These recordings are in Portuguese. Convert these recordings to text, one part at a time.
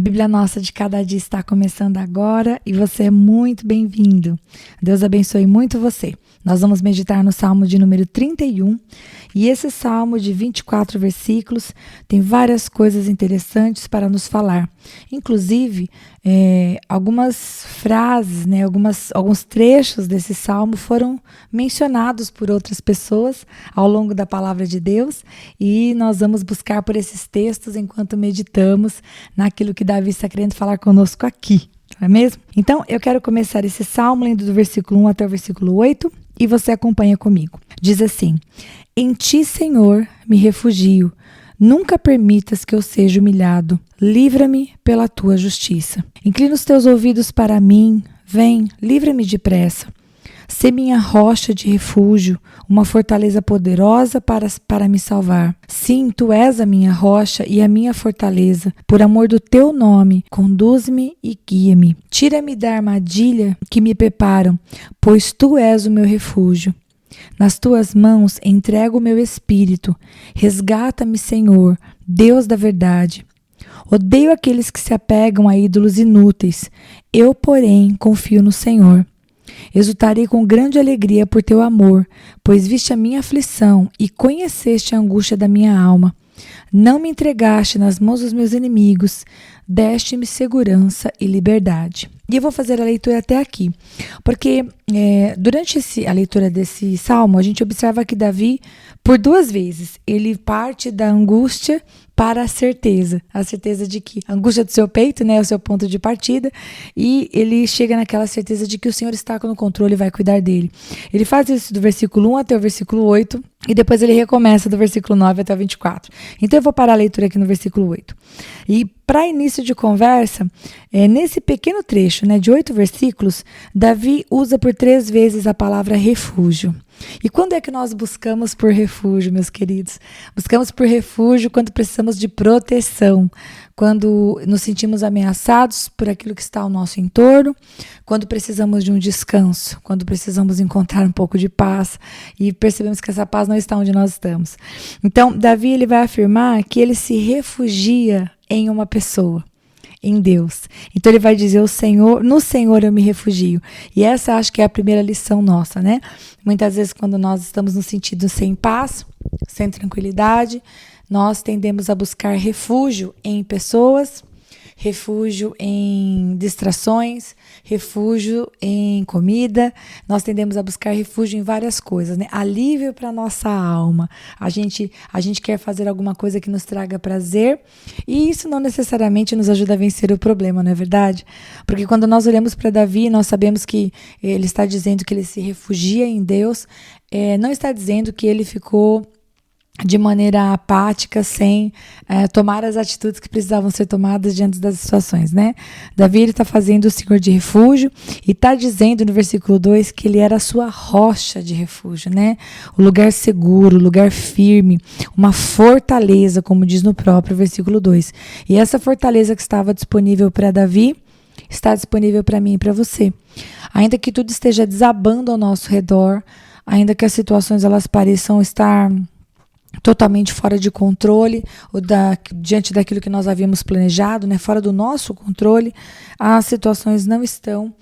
Bíblia Nossa de Cada Dia está começando agora e você é muito bem-vindo. Deus abençoe muito você. Nós vamos meditar no Salmo de número 31 e esse Salmo de 24 versículos tem várias coisas interessantes para nos falar. Inclusive, algumas frases, alguns trechos desse Salmo foram mencionados por outras pessoas ao longo da palavra de Deus e nós vamos buscar por esses textos enquanto meditamos naquilo que Davi está querendo falar conosco aqui. Não é mesmo? Então, eu quero começar esse salmo lendo do versículo 1 até o versículo 8 e você acompanha comigo. Diz assim: Em ti, Senhor, me refugio. Nunca permitas que eu seja humilhado. Livra-me pela tua justiça. Inclina os teus ouvidos para mim. Vem, livra-me depressa. Sê minha rocha de refúgio, uma fortaleza poderosa para me salvar. Sim, tu és a minha rocha e a minha fortaleza. Por amor do teu nome, conduz-me e guia-me. Tira-me da armadilha que me preparam, pois tu és o meu refúgio. Nas tuas mãos entrego o meu espírito. Resgata-me, Senhor, Deus da verdade. Odeio aqueles que se apegam a ídolos inúteis. Eu, porém, confio no Senhor. Exultarei com grande alegria por teu amor, pois viste a minha aflição e conheceste a angústia da minha alma. Não me entregaste nas mãos dos meus inimigos, deste-me segurança e liberdade. E eu vou fazer a leitura até aqui, porque durante a leitura desse salmo, a gente observa que Davi, por duas vezes, ele parte da angústia para a certeza de que a angústia do seu peito, é o seu ponto de partida, e ele chega naquela certeza de que o Senhor está no controle e vai cuidar dele. Ele faz isso do versículo 1 até o versículo 8, e depois ele recomeça do versículo 9 até o 24. Então eu vou parar a leitura aqui no versículo 8. E para início de conversa, nesse pequeno trecho, de 8 versículos, Davi usa por 3 vezes a palavra refúgio. E quando é que nós buscamos por refúgio, meus queridos? Buscamos por refúgio quando precisamos de proteção, quando nos sentimos ameaçados por aquilo que está ao nosso entorno, quando precisamos de um descanso, quando precisamos encontrar um pouco de paz e percebemos que essa paz não está onde nós estamos. Então, Davi ele vai afirmar que ele se refugia em uma pessoa, em Deus. Então ele vai dizer, no Senhor eu me refugio. E essa acho que é a primeira lição nossa, Muitas vezes quando nós estamos no sentido sem paz, sem tranquilidade, nós tendemos a buscar refúgio em pessoas, refúgio em distrações, refúgio em comida, nós tendemos a buscar refúgio em várias coisas, Alívio para a nossa alma. A gente quer fazer alguma coisa que nos traga prazer e isso não necessariamente nos ajuda a vencer o problema, não é verdade? Porque quando nós olhamos para Davi, nós sabemos que ele está dizendo que ele se refugia em Deus, não está dizendo que ele ficou de maneira apática, sem tomar as atitudes que precisavam ser tomadas diante das situações, Davi está fazendo o Senhor de refúgio e está dizendo no versículo 2 que ele era a sua rocha de refúgio, O lugar seguro, o lugar firme, uma fortaleza, como diz no próprio versículo 2. E essa fortaleza que estava disponível para Davi, está disponível para mim e para você. Ainda que tudo esteja desabando ao nosso redor, ainda que as situações elas pareçam estar totalmente fora de controle, ou diante daquilo que nós havíamos planejado, fora do nosso controle, as situações não estão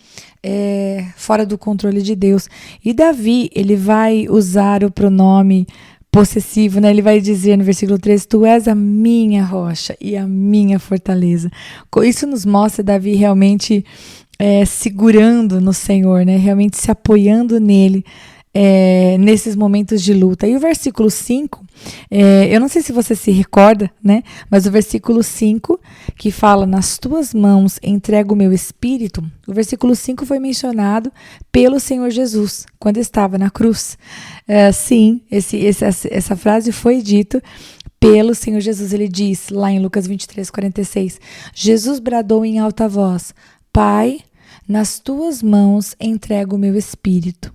fora do controle de Deus. E Davi, ele vai usar o pronome possessivo, ele vai dizer no versículo 13, tu és a minha rocha e a minha fortaleza. Isso nos mostra Davi realmente segurando no Senhor, realmente se apoiando nele, nesses momentos de luta. E o versículo 5, eu não sei se você se recorda, mas o versículo 5, que fala, nas tuas mãos entrego o meu espírito, o versículo 5 foi mencionado pelo Senhor Jesus, quando estava na cruz. Sim, essa frase foi dita pelo Senhor Jesus. Ele diz, lá em Lucas 23:46, Jesus bradou em alta voz, Pai, nas tuas mãos entrego o meu espírito.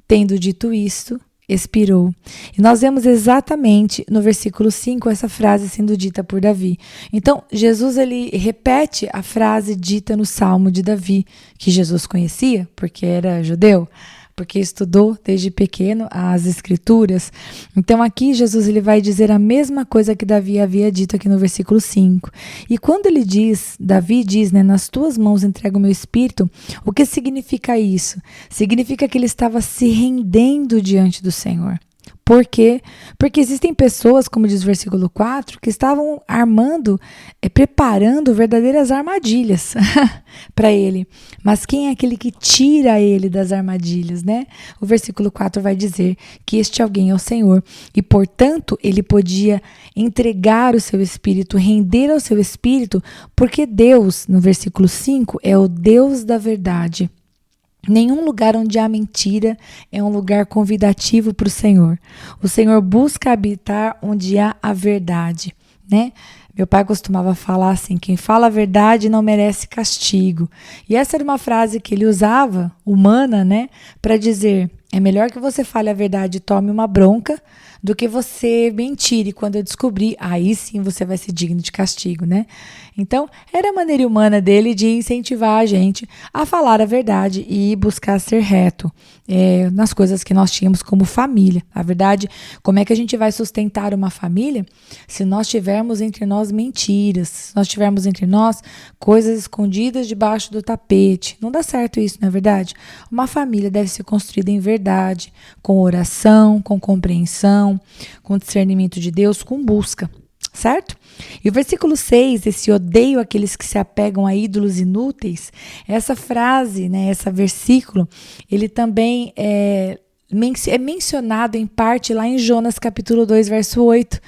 Tendo dito isto, expirou. E nós vemos exatamente no versículo 5 essa frase sendo dita por Davi. Então, Jesus ele repete a frase dita no Salmo de Davi, que Jesus conhecia, porque era judeu, porque estudou desde pequeno as escrituras. Então aqui Jesus ele vai dizer a mesma coisa que Davi havia dito aqui no versículo 5. E quando ele diz, Davi diz, né, nas tuas mãos entrego o meu espírito, o que significa isso? Significa que ele estava se rendendo diante do Senhor. Por quê? Porque existem pessoas, como diz o versículo 4, que estavam preparando verdadeiras armadilhas para ele. Mas quem é aquele que tira ele das armadilhas, né? O versículo 4 vai dizer que este alguém é o Senhor. E, portanto, ele podia entregar o seu espírito, render ao seu espírito, porque Deus, no versículo 5, é o Deus da verdade. Nenhum lugar onde há mentira é um lugar convidativo para o Senhor. O Senhor busca habitar onde há a verdade, né? Meu pai costumava falar assim, quem fala a verdade não merece castigo. E essa era uma frase que ele usava, humana, né? Para dizer, é melhor que você fale a verdade e tome uma bronca do que você mentir e quando eu descobrir, aí sim você vai ser digno de castigo, né? Então, era a maneira humana dele de incentivar a gente a falar a verdade e buscar ser reto nas coisas que nós tínhamos como família. A verdade, como é que a gente vai sustentar uma família se nós tivermos entre nós mentiras, se nós tivermos entre nós coisas escondidas debaixo do tapete? Não dá certo isso, não é verdade? Uma família deve ser construída em verdade, com oração, com compreensão, com discernimento de Deus, com busca, certo? E o versículo 6, esse odeio aqueles que se apegam a ídolos inúteis, essa frase, né, esse versículo, ele também é mencionado em parte lá em Jonas capítulo 2, verso 8,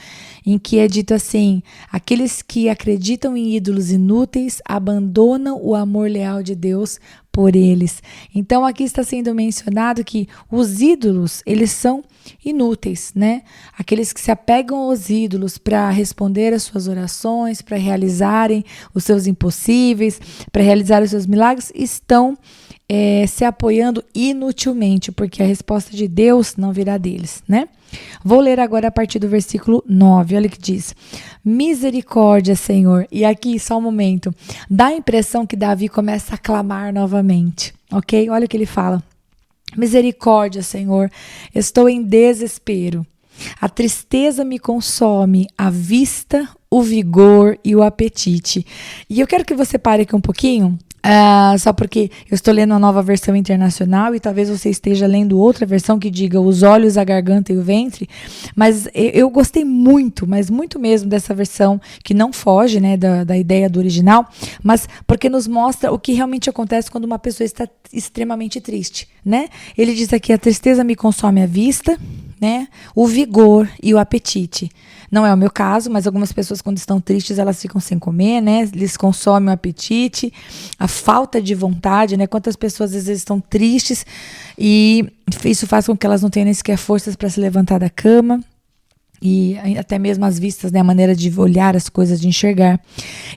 em que é dito assim, aqueles que acreditam em ídolos inúteis abandonam o amor leal de Deus por eles. Então aqui está sendo mencionado que os ídolos, eles são inúteis, né? Aqueles que se apegam aos ídolos para responder às suas orações, para realizarem os seus impossíveis, para realizar os seus milagres, estão se apoiando inutilmente, porque a resposta de Deus não virá deles, né? Vou ler agora a partir do versículo 9, olha o que diz. Misericórdia, Senhor. E aqui, só um momento, dá a impressão que Davi começa a clamar novamente, ok? Olha o que ele fala. Misericórdia, Senhor, estou em desespero. A tristeza me consome, a vista, o vigor e o apetite. E eu quero que você pare aqui um pouquinho, só porque eu estou lendo a nova versão internacional e talvez você esteja lendo outra versão que diga os olhos, a garganta e o ventre, mas eu gostei muito, mas muito mesmo dessa versão que não foge, né, da ideia do original, mas porque nos mostra o que realmente acontece quando uma pessoa está extremamente triste, né? Ele diz aqui, a tristeza me consome a vista, né, o vigor e o apetite. Não é o meu caso, mas algumas pessoas quando estão tristes, elas ficam sem comer, né? Eles consomem o apetite, a falta de vontade, né? Quantas pessoas às vezes estão tristes e isso faz com que elas não tenham nem sequer forças para se levantar da cama. E até mesmo as vistas, né, a maneira de olhar as coisas, de enxergar.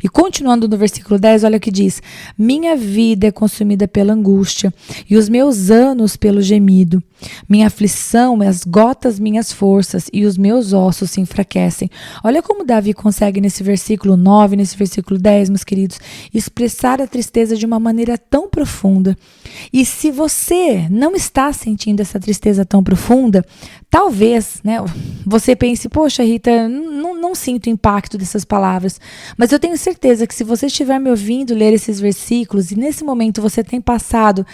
E continuando no versículo 10, olha o que diz. Minha vida é consumida pela angústia e os meus anos pelo gemido. Minha aflição esgota as minhas forças e os meus ossos se enfraquecem. Olha como Davi consegue nesse versículo 9, nesse versículo 10, meus queridos, expressar a tristeza de uma maneira tão profunda. E se você não está sentindo essa tristeza tão profunda, talvez, né, você pense, poxa, Rita, não sinto o impacto dessas palavras, mas eu tenho certeza que se você estiver me ouvindo ler esses versículos e nesse momento você tem passado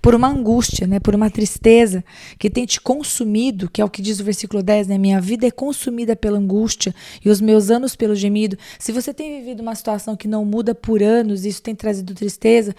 por uma angústia, né, por uma tristeza que tem te consumido, que é o que diz o versículo 10, né, minha vida é consumida pela angústia e os meus anos pelo gemido. Se você tem vivido uma situação que não muda por anos e isso tem trazido tristeza,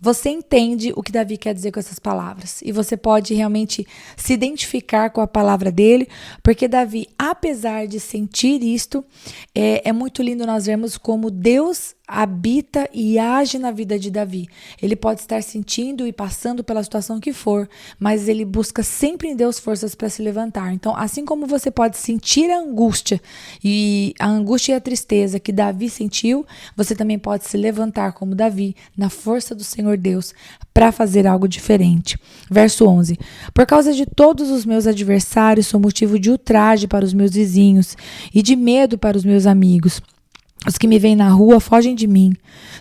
você entende o que Davi quer dizer com essas palavras e você pode realmente se identificar com a palavra dele, porque Davi, apesar de sentir isto, é muito lindo nós vermos como Deus habita e age na vida de Davi. Ele pode estar sentindo e passando pela situação que for, mas ele busca sempre em Deus forças para se levantar. Então, assim como você pode sentir a angústia e a tristeza que Davi sentiu, você também pode se levantar como Davi, na força do Senhor Deus, para fazer algo diferente. Verso 11. Por causa de todos os meus adversários, sou motivo de ultraje para os meus vizinhos e de medo para os meus amigos. Os que me veem na rua fogem de mim.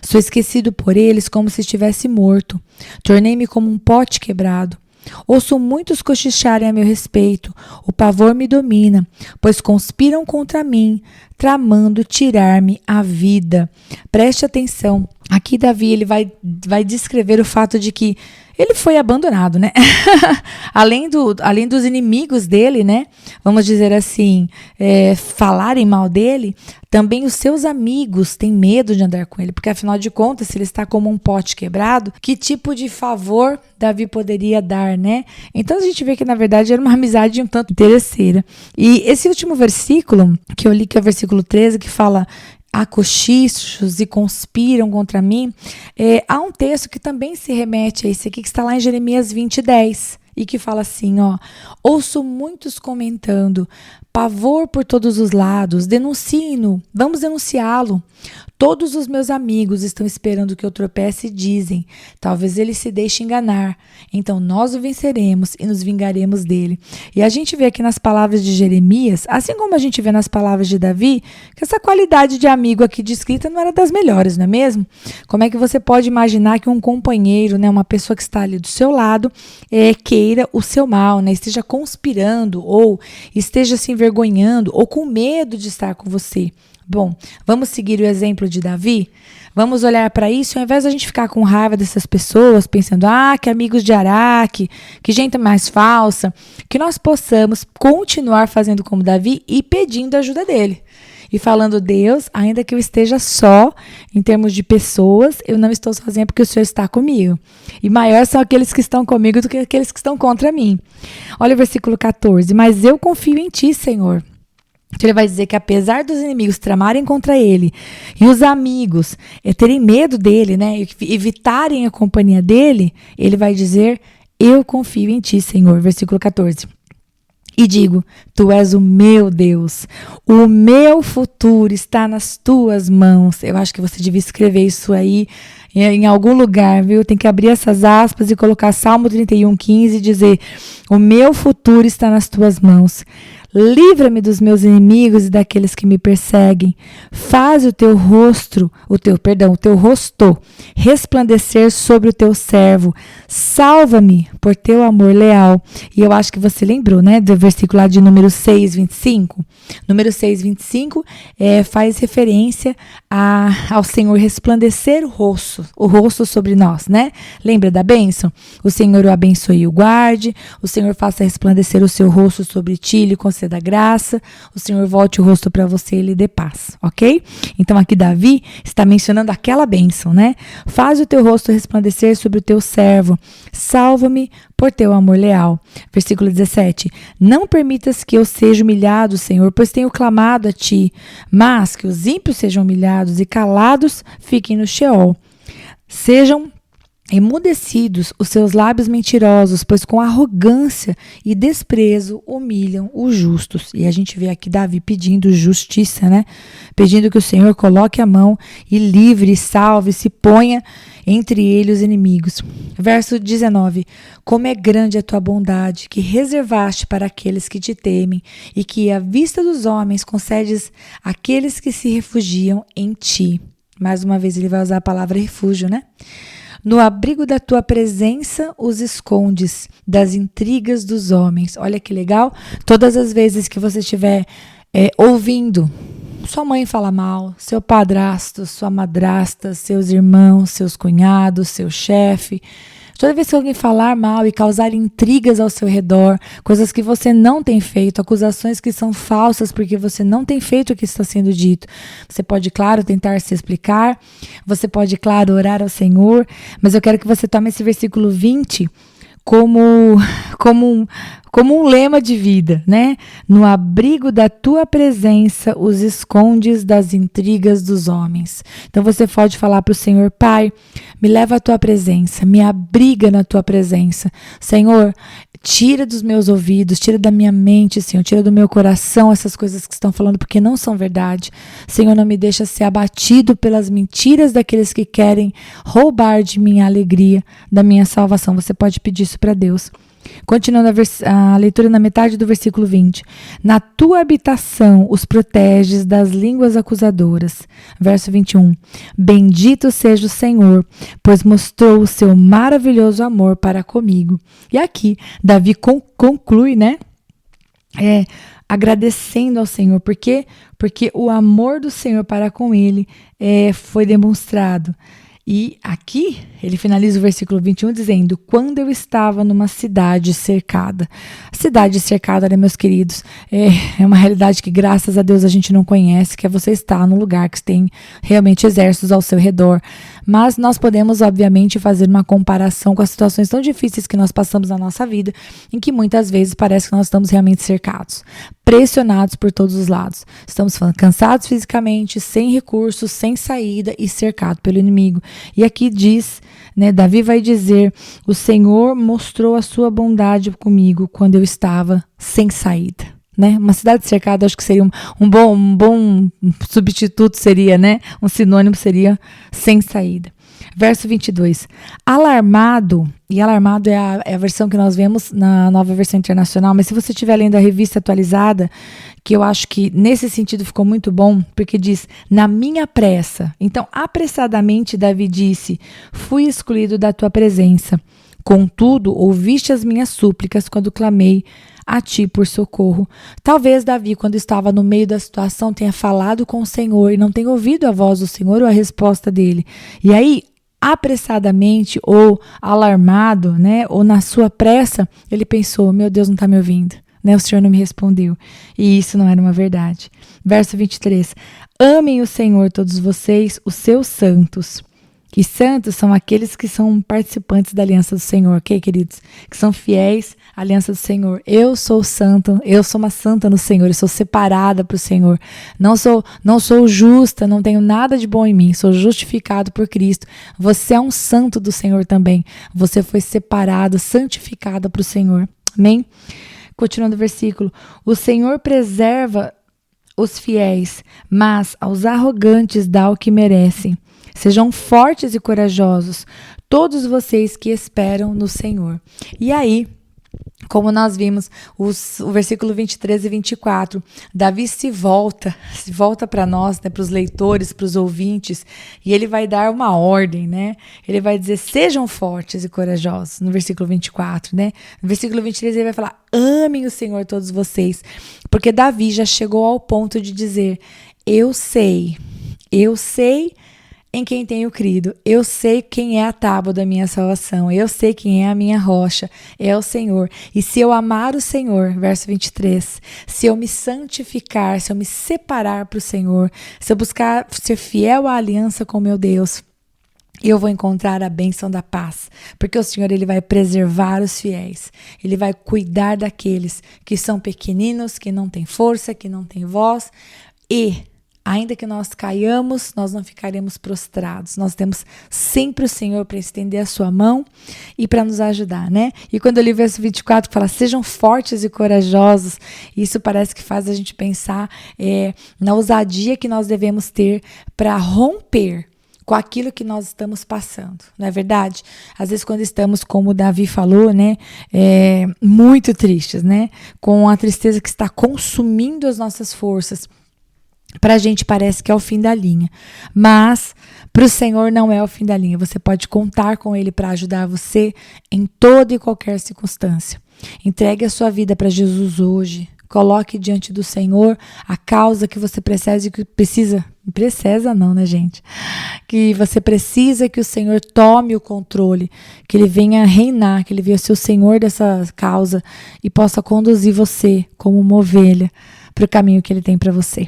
Sou esquecido por eles como se estivesse morto. Tornei-me como um pote quebrado. Ouço muitos cochicharem a meu respeito. O pavor me domina, pois conspiram contra mim, tramando tirar-me a vida. Preste atenção. Aqui Davi ele vai descrever o fato de que ele foi abandonado, né? além dos inimigos dele, né? Vamos dizer assim, falarem mal dele, também os seus amigos têm medo de andar com ele, porque afinal de contas, se ele está como um pote quebrado, que tipo de favor Davi poderia dar, né? Então a gente vê que na verdade era uma amizade um tanto interesseira. E esse último versículo que eu li, que é o versículo 13, que fala: há cochichos e conspiram contra mim. Há um texto que também se remete a esse aqui, que está lá em Jeremias 20:10, e que fala assim, ó: ouço muitos comentando, pavor por todos os lados, denuncie-no, vamos denunciá-lo. Todos os meus amigos estão esperando que eu tropece e dizem, talvez ele se deixe enganar. Então nós o venceremos e nos vingaremos dele. E a gente vê aqui nas palavras de Jeremias, assim como a gente vê nas palavras de Davi, que essa qualidade de amigo aqui descrita não era das melhores, não é mesmo? Como é que você pode imaginar que um companheiro, né, uma pessoa que está ali do seu lado, queira o seu mal, né, esteja conspirando ou esteja se envergonhando ou com medo de estar com você? Bom, vamos seguir o exemplo de Davi? Vamos olhar para isso, ao invés de a gente ficar com raiva dessas pessoas, pensando, que amigos de Araque, que gente mais falsa, que nós possamos continuar fazendo como Davi e pedindo a ajuda dele. E falando, Deus, ainda que eu esteja só, em termos de pessoas, eu não estou sozinha porque o Senhor está comigo. E maiores são aqueles que estão comigo do que aqueles que estão contra mim. Olha o versículo 14. Mas eu confio em ti, Senhor. Então ele vai dizer que apesar dos inimigos tramarem contra ele e os amigos terem medo dele, né, evitarem a companhia dele, ele vai dizer, eu confio em ti, Senhor. Versículo 14. E digo, tu és o meu Deus, o meu futuro está nas tuas mãos. Eu acho que você devia escrever isso aí em algum lugar, viu? Tem que abrir essas aspas e colocar Salmo 31:15 e dizer, o meu futuro está nas tuas mãos. Livra-me dos meus inimigos e daqueles que me perseguem. Faz o teu rosto resplandecer sobre o teu servo. Salva-me por teu amor leal. E eu acho que você lembrou, né, do versículo lá de número 6:25. Número 6:25 faz referência ao Senhor resplandecer o rosto sobre nós, né? Lembra da bênção? O Senhor o abençoe e o guarde. O Senhor faça resplandecer o seu rosto sobre ti e lhe conceda graça, o Senhor volte o rosto para você e lhe dê paz, ok? Então aqui Davi está mencionando aquela bênção, né? Faz o teu rosto resplandecer sobre o teu servo, salva-me por teu amor leal. Versículo 17, não permitas que eu seja humilhado, Senhor, pois tenho clamado a ti, mas que os ímpios sejam humilhados e calados fiquem no Sheol. Sejam emudecidos os seus lábios mentirosos, pois com arrogância e desprezo humilham os justos. E a gente vê aqui Davi pedindo justiça, né? Pedindo que o Senhor coloque a mão e livre, salve, se ponha entre ele os inimigos. Verso 19. Como é grande a tua bondade, que reservaste para aqueles que te temem, e que à vista dos homens concedes àqueles que se refugiam em ti. Mais uma vez ele vai usar a palavra refúgio, né? No abrigo da tua presença os escondes das intrigas dos homens. Olha que legal. Todas as vezes que você estiver ouvindo sua mãe falar mal, seu padrasto, sua madrasta, seus irmãos, seus cunhados, seu chefe, toda vez que alguém falar mal e causar intrigas ao seu redor, coisas que você não tem feito, acusações que são falsas porque você não tem feito o que está sendo dito, você pode, claro, tentar se explicar, você pode, claro, orar ao Senhor, mas eu quero que você tome esse versículo 20 como um lema de vida, né? No abrigo da tua presença os escondes das intrigas dos homens. Então você pode falar para o Senhor, Pai, me leva à tua presença, me abriga na tua presença. Senhor, tira dos meus ouvidos, tira da minha mente, Senhor, tira do meu coração essas coisas que estão falando porque não são verdade. Senhor, não me deixa ser abatido pelas mentiras daqueles que querem roubar de mim a alegria da minha salvação. Você pode pedir isso para Deus. Continuando a leitura na metade do versículo 20. Na tua habitação os proteges das línguas acusadoras. Verso 21. Bendito seja o Senhor, pois mostrou o seu maravilhoso amor para comigo. E aqui, Davi conclui, né? Agradecendo ao Senhor. Por quê? Porque o amor do Senhor para com ele foi demonstrado. E aqui, ele finaliza o versículo 21 dizendo, quando eu estava numa cidade cercada. Cidade cercada, né, meus queridos, é uma realidade que graças a Deus a gente não conhece, que é você estar num lugar que tem realmente exércitos ao seu redor. Mas nós podemos, obviamente, fazer uma comparação com as situações tão difíceis que nós passamos na nossa vida, em que muitas vezes parece que nós estamos realmente cercados, pressionados por todos os lados. Estamos cansados fisicamente, sem recursos, sem saída e cercado pelo inimigo. E aqui diz, né, Davi vai dizer, o Senhor mostrou a sua bondade comigo quando eu estava sem saída. Né? Uma cidade cercada, acho que seria um bom substituto, seria, né? Um sinônimo seria sem saída. Verso 22. Alarmado, e alarmado é a versão que nós vemos na Nova Versão Internacional, mas se você estiver lendo a revista atualizada, que eu acho que nesse sentido ficou muito bom, porque diz, na minha pressa. Então, apressadamente, Davi disse, fui excluído da tua presença. Contudo, ouviste as minhas súplicas quando clamei a ti por socorro. Talvez Davi, quando estava no meio da situação, tenha falado com o Senhor e não tenha ouvido a voz do Senhor ou a resposta dele. E aí, apressadamente ou alarmado, né, ou na sua pressa, ele pensou, meu Deus não está me ouvindo, né, o Senhor não me respondeu. E isso não era uma verdade. Verso 23. Amem o Senhor todos vocês, os seus santos. E santos são aqueles que são participantes da aliança do Senhor, ok, queridos? Que são fiéis à aliança do Senhor. Eu sou santo, eu sou uma santa no Senhor, eu sou separada para o Senhor. Não sou justa, não tenho nada de bom em mim, sou justificado por Cristo. Você é um santo do Senhor também. Você foi separado, santificado para o Senhor. Amém? Continuando o versículo. O Senhor preserva os fiéis, mas aos arrogantes dá o que merecem. Sejam fortes e corajosos, todos vocês que esperam no Senhor. E aí, como nós vimos, o versículo 23 e 24, Davi se volta para nós, né, para os leitores, para os ouvintes, e ele vai dar uma ordem, né? Ele vai dizer, sejam fortes e corajosos, no versículo 24, né? No versículo 23 ele vai falar, amem o Senhor todos vocês, porque Davi já chegou ao ponto de dizer, eu sei em quem tenho crido, eu sei quem é a tábua da minha salvação, eu sei quem é a minha rocha, é o Senhor. E se eu amar o Senhor, verso 23, se eu me santificar, se eu me separar para o Senhor, se eu buscar ser fiel à aliança com meu Deus, eu vou encontrar a bênção da paz, porque o Senhor ele vai preservar os fiéis, ele vai cuidar daqueles que são pequeninos, que não têm força, que não têm voz, e ainda que nós caiamos, nós não ficaremos prostrados. Nós temos sempre o Senhor para estender a sua mão e para nos ajudar, né? E quando eu li o verso 24 que fala, sejam fortes e corajosos, isso parece que faz a gente pensar na ousadia que nós devemos ter para romper com aquilo que nós estamos passando, não é verdade? Às vezes quando estamos, como o Davi falou, né, muito tristes, né? Com a tristeza que está consumindo as nossas forças, para a gente parece que é o fim da linha, mas para o Senhor não é o fim da linha. Você pode contar com Ele para ajudar você em toda e qualquer circunstância. Entregue a sua vida para Jesus hoje. Coloque diante do Senhor a causa que você precisa não, né, gente? Que você precisa que o Senhor tome o controle, que Ele venha reinar, que Ele venha ser o Senhor dessa causa e possa conduzir você como uma ovelha para o caminho que Ele tem para você.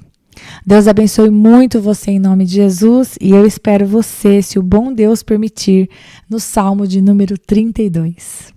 Deus abençoe muito você em nome de Jesus e eu espero você, se o bom Deus permitir, no Salmo de número 32.